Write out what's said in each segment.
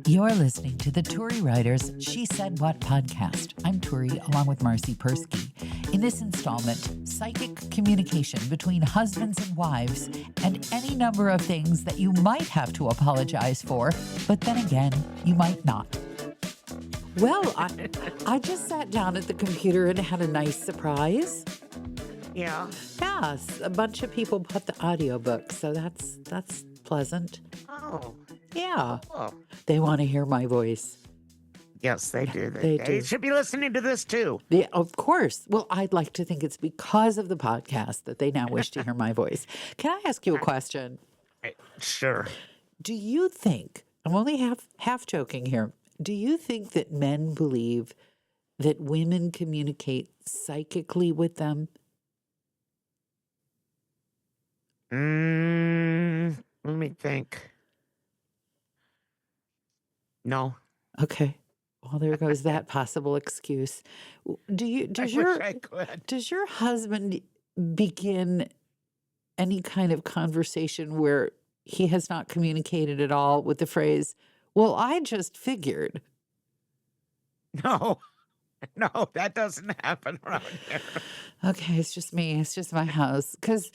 You're listening to the Turi Ryder's She Said What podcast. I'm Turi, along with Marcy Persky. In this installment, psychic communication between husbands and wives, and any number of things that you might have to apologize for, but then again, you might not. Well, I just sat down at the computer and had a nice surprise. Yeah. Yes, a bunch of people bought the audiobook, so that's pleasant. Oh. Yeah. Oh. They want to hear my voice. Yes, they do. They do. They should be listening to this too. Yeah, of course. Well, I'd like to think it's because of the podcast that they now wish to hear my voice. Can I ask you a question? Sure. Do you think, I'm only half joking here, do you think that men believe that women communicate psychically with them? Let me think. No. Okay. Well, there goes that possible excuse. Does your husband begin any kind of conversation where he has not communicated at all with the phrase, "Well, I just figured"? No, that doesn't happen around here. Okay, it's just me. It's just my house. Because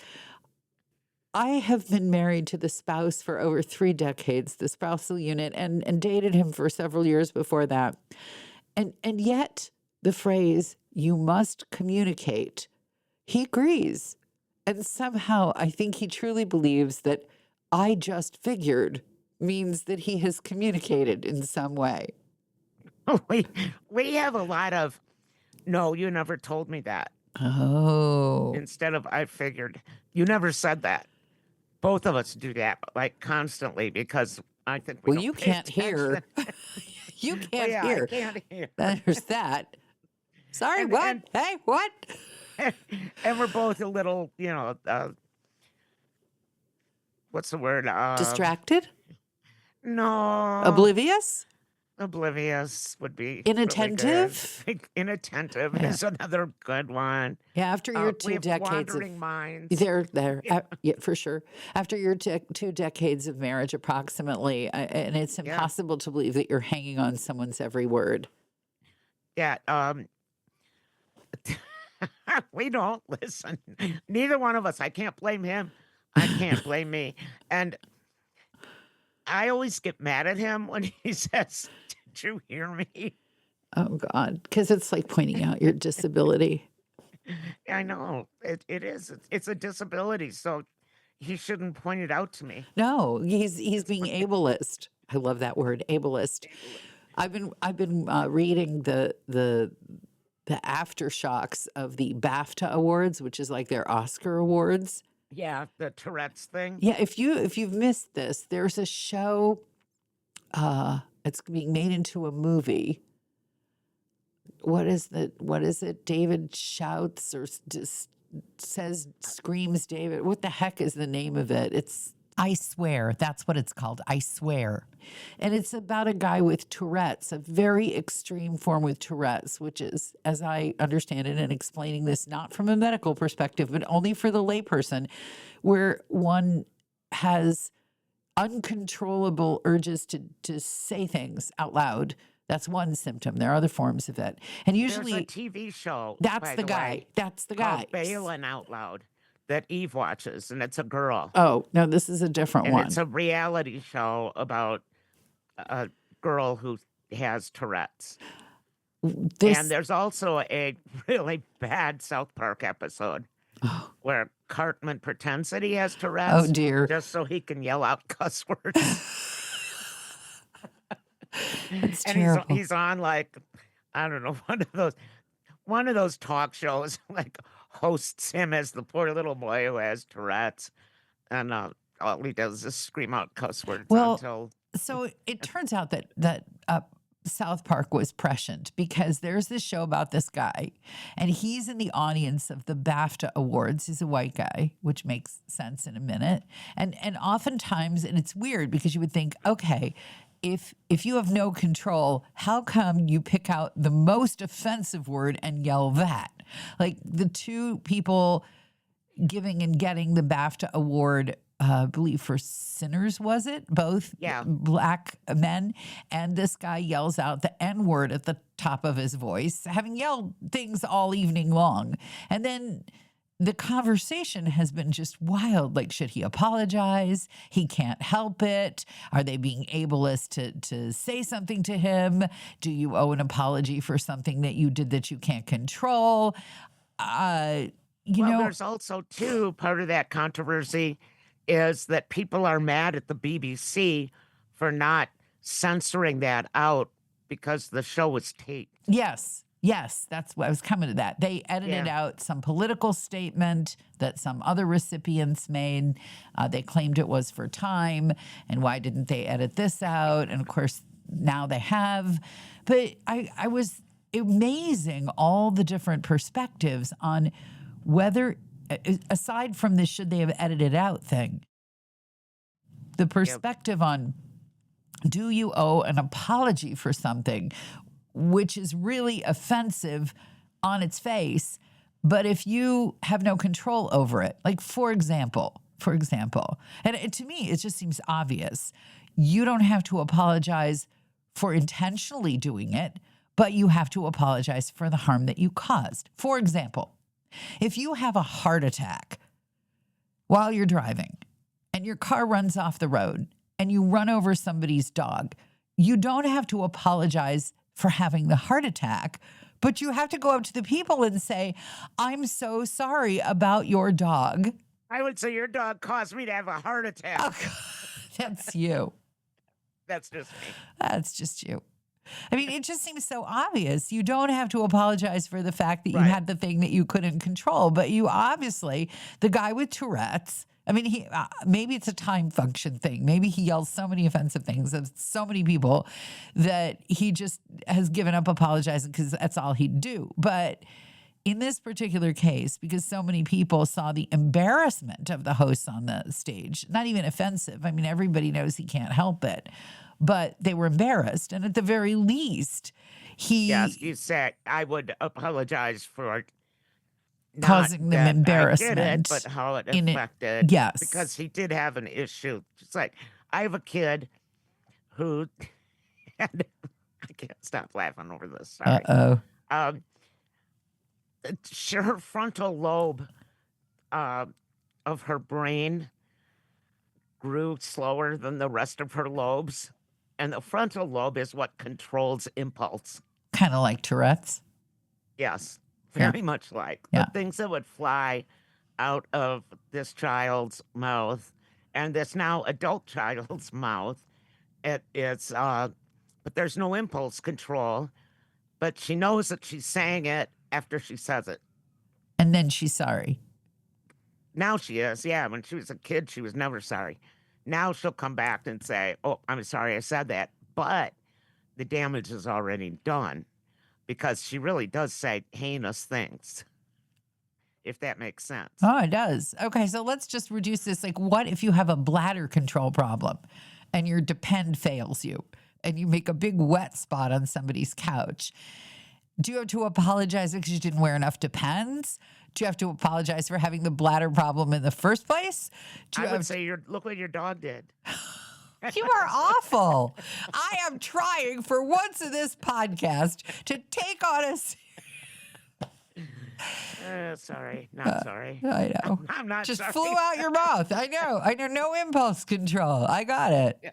I have been married to the spouse for over 3 decades, the spousal unit, and dated him for several years before that. And yet the phrase, "you must communicate," he agrees. And somehow I think he truly believes that "I just figured" means that he has communicated in some way. We have a lot of, "No, you never told me that." Oh. Instead of "I figured." You never said that. Both of us do that, like, constantly, because I think we Well, don't you pay can't hear. attention. You Well, can't yeah, hear. I can't hear. There's that. Sorry, And- what? and- Hey, what? And we're both a little, what's the word? Distracted? No. Oblivious? Oblivious would be Inattentive? really good. Inattentive Yeah. is another good one. Yeah, after your We 2 have decades of... wandering minds. There. Yeah, for sure. After your 2 decades of marriage, approximately, and it's Yeah. impossible to believe that you're hanging on someone's every word. Yeah. We don't listen. Neither one of us. I can't blame him. I can't blame me. And I always get mad at him when he says, "Did you hear me?" Oh, God. Because it's like pointing out your disability. I know. It is. It's a disability, so he shouldn't point it out to me. No, he's being ableist. I love that word, ableist. I've been reading the aftershocks of the BAFTA Awards, which is like their Oscar awards. Yeah, the Tourette's thing. Yeah, if you've missed this, there's a show. It's being made into a movie. What is it? David shouts or just screams. David. What the heck is the name of it? It's I Swear. That's what it's called. I Swear. And it's about a guy with Tourette's, a very extreme form with Tourette's, which is, as I understand it, and explaining this not from a medical perspective, but only for the layperson, where one has uncontrollable urges to say things out loud. That's one symptom. There are other forms of it. And usually There's a TV show. that's by the guy. way, That's the called guy. Bailing Out Loud that Eve watches, and it's a girl. Oh, no, this is a different And one. it's a reality show about a girl who has Tourette's. And there's also a really bad South Park episode where Cartman pretends that he has Tourette's. Oh, dear. Just so he can yell out cuss words. It's And terrible. he's on, like, I don't know, one of those talk shows, like, hosts him as the poor little boy who has Tourette's. And all he does is scream out cuss words until... So it turns out that South Park was prescient, because there's this show about this guy, and he's in the audience of the BAFTA Awards. He's a white guy, which makes sense in a minute. And oftentimes, and it's weird because you would think, okay, if you have no control, how come you pick out the most offensive word and yell that? Like the 2 people giving and getting the BAFTA award I believe for Sinners, was it? Both Yeah. black men. And this guy yells out the N-word at the top of his voice, having yelled things all evening long. And then the conversation has been just wild. Like, should he apologize? He can't help it. Are they being ableist to say something to him? Do you owe an apology for something that you did that you can't control? There's also, too, part of that controversy is that people are mad at the BBC for not censoring that out because the show was taped. Yes, that's what I was coming to that. They edited out some political statement that some other recipients made. They claimed it was for time. And why didn't they edit this out? And of course, now they have. But I was amazing all the different perspectives on whether, aside from the should they have edited out thing, the perspective on do you owe an apology for something, which is really offensive on its face, but if you have no control over it, like for example, and to me, it just seems obvious. You don't have to apologize for intentionally doing it, but you have to apologize for the harm that you caused. For example, if you have a heart attack while you're driving and your car runs off the road and you run over somebody's dog, you don't have to apologize for having the heart attack, but you have to go up to the people and say, I'm so sorry about your dog. I would say your dog caused me to have a heart attack. Oh, that's you. That's just me. That's just you. I mean, it just seems so obvious. You don't have to apologize for the fact that you had the thing that you couldn't control, but you obviously, the guy with Tourette's, I mean, he maybe it's a time function thing. Maybe he yells so many offensive things at so many people that he just has given up apologizing because that's all he'd do. But in this particular case, because so many people saw the embarrassment of the hosts on the stage, not even offensive. I mean, everybody knows he can't help it, but they were embarrassed. And at the very least, Yes, you said I would apologize for causing them embarrassment. I get it, but how it affected. Yes. Because he did have an issue. It's like, I have a kid who, and I can't stop laughing over this. Sorry. Uh-oh. Her frontal lobe of her brain grew slower than the rest of her lobes. And the frontal lobe is what controls impulse. Kind of like Tourette's. Yes. Very much like the things that would fly out of this child's mouth and this now adult child's mouth. But there's no impulse control, but she knows that she's saying it after she says it. And then she's sorry. Now she is. Yeah. When she was a kid, she was never sorry. Now she'll come back and say, oh, I'm sorry I said that. But the damage is already done. Because she really does say heinous things, if that makes sense. Oh, it does. Okay, so let's just reduce this. Like, what if you have a bladder control problem and your Depend fails you and you make a big wet spot on somebody's couch? Do you have to apologize because you didn't wear enough Depends? Do you have to apologize for having the bladder problem in the first place? I would say, look what your dog did. You are awful. I am trying for once in this podcast to take on a... Sorry, not sorry. I know. I'm not Just sorry. flew out your mouth. I know. No impulse control. I got it. Yeah,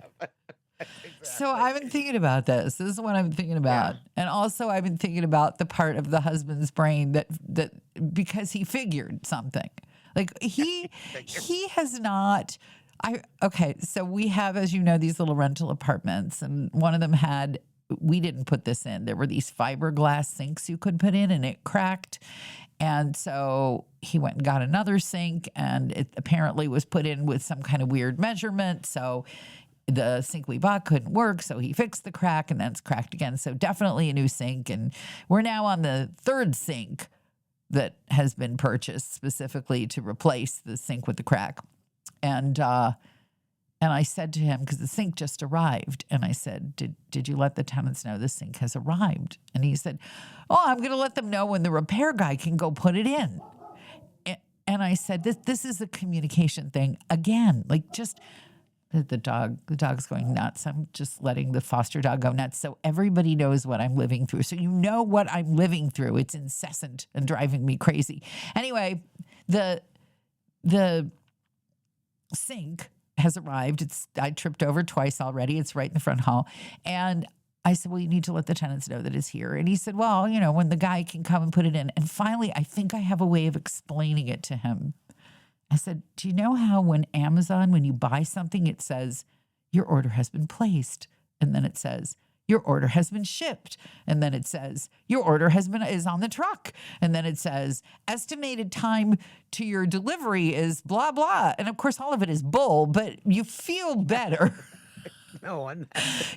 exactly. So I've been thinking about this. This is what I've been thinking about. Yeah. And also I've been thinking about the part of the husband's brain that because he figured something. Like he has not... Okay, so we have, as you know, these little rental apartments, and one of them we didn't put this in. There were these fiberglass sinks you could put in, and it cracked. And so he went and got another sink, and it apparently was put in with some kind of weird measurement. So the sink we bought couldn't work, so he fixed the crack, and then it's cracked again. So definitely a new sink, and we're now on the third sink that has been purchased specifically to replace the sink with the crack. And I said to him, because the sink just arrived, and I said, did you let the tenants know the sink has arrived? And he said, oh, I'm going to let them know when the repair guy can go put it in. And I said, this is a communication thing. Again, like just the dog's going nuts. I'm just letting the foster dog go nuts. So everybody knows what I'm living through. So you know what I'm living through. It's incessant and driving me crazy. Anyway, the sink has arrived. I tripped over twice already. It's right in the front hall. And I said, well, you need to let the tenants know that it's here. And he said, well, when the guy can come and put it in. And finally, I think I have a way of explaining it to him. I said, do you know how when you buy something, it says, your order has been placed. And then it says, your order has been shipped. And then it says, your order is on the truck. And then it says, estimated time to your delivery is blah, blah. And of course, all of it is bull, but you feel better.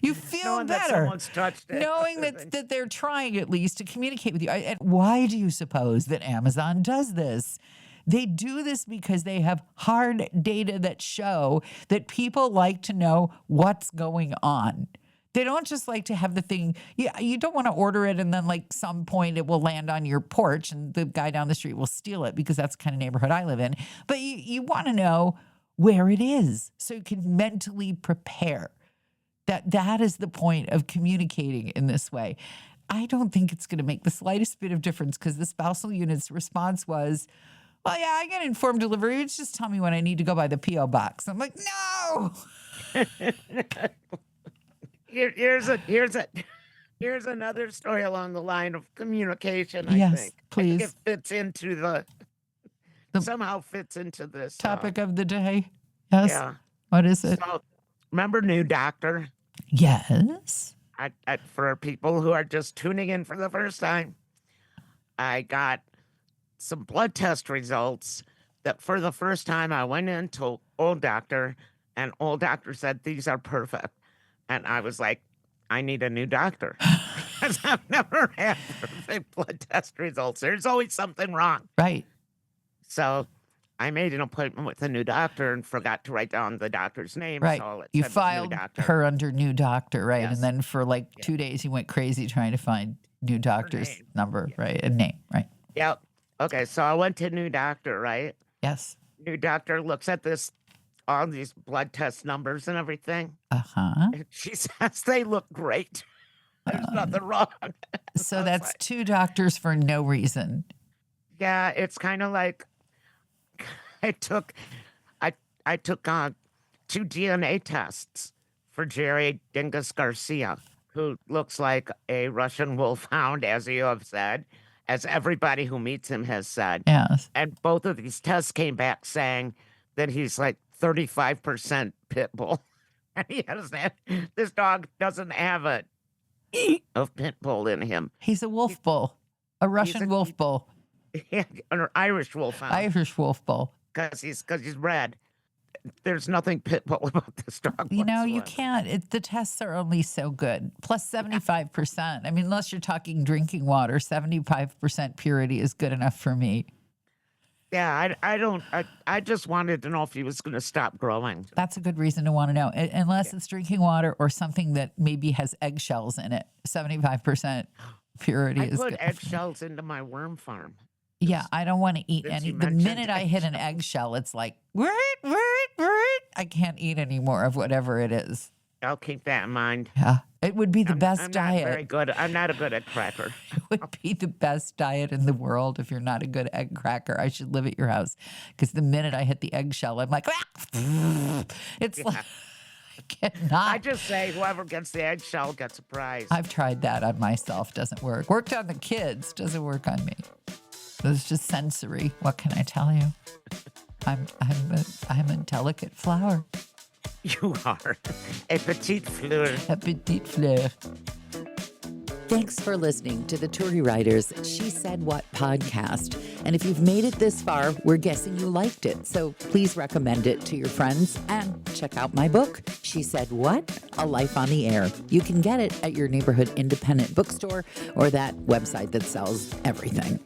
You feel knowing better. That someone's touched it. Knowing that they're trying at least to communicate with you. And why do you suppose that Amazon does this? They do this because they have hard data that show that people like to know what's going on. They don't just like to have the thing. You don't want to order it and then like some point it will land on your porch and the guy down the street will steal it, because that's the kind of neighborhood I live in. But you want to know where it is so you can mentally prepare. That is the point of communicating in this way. I don't think it's going to make the slightest bit of difference, because the spousal unit's response was, well, yeah, I get informed delivery. It's just tell me when I need to go by the P.O. box. I'm like, no. Here's another story along the line of communication. I Yes, think. please. It fits into somehow fits into this topic of the day. Yes. Yeah. What is it? So, remember New Doctor? Yes. For people who are just tuning in for the first time, I got some blood test results that for the first time I went into Old Doctor, and Old Doctor said, these are perfect. And I was like, I need a new doctor, because I've never had perfect blood test results. There's always something wrong. Right. So I made an appointment with a new doctor and forgot to write down the doctor's name. Right. So it You said filed new doctor. her under new doctor, right? Yes. And then for like 2 days, you went crazy trying to find new doctor's name. number, right? And name, right? Yep. Okay, so I went to new doctor, right? Yes. New doctor looks at all these blood test numbers and everything. Uh-huh. And she says they look great. There's nothing wrong. So that's 2 doctors for no reason. Yeah, it's kind of like I took 2 DNA tests for Jerry Dingus Garcia, who looks like a Russian wolfhound, as you have said, as everybody who meets him has said. Yes. And both of these tests came back saying that he's like 35% pit bull. And this dog doesn't have a of pit bull in him. He's a wolf bull, a Russian wolf bull. An Irish wolfhound. Irish wolf bull. Because he's red. There's nothing pit bull about this dog. You whatsoever. can't. The tests are only so good. Plus 75%. I mean, unless you're talking drinking water, 75% purity is good enough for me. Yeah, I just wanted to know if he was going to stop growing. That's a good reason to want to know. Unless it's drinking water or something that maybe has eggshells in it. 75% purity is good. I put eggshells into my worm farm. Yeah, I don't want to eat Since any. you The minute mentioned I hit an eggshell, it's like, I can't eat any more of whatever it is. I'll keep that in mind. Yeah, it would be the best I'm diet. Not very good. I'm not a good egg cracker. It would be the best diet in the world if you're not a good egg cracker. I should live at your house, because the minute I hit the eggshell, I'm like, it's like, I cannot. I just say whoever gets the eggshell gets a prize. I've tried that on myself. Doesn't work. Worked on the kids. Doesn't work on me. It's just sensory. What can I tell you? I'm a delicate flower. You are a petite fleur. A petite fleur. Thanks for listening to the Turi Ryder's She Said What podcast. And if you've made it this far, we're guessing you liked it. So please recommend it to your friends and check out my book, She Said What? A Life on the Air. You can get it at your neighborhood independent bookstore or that website that sells everything.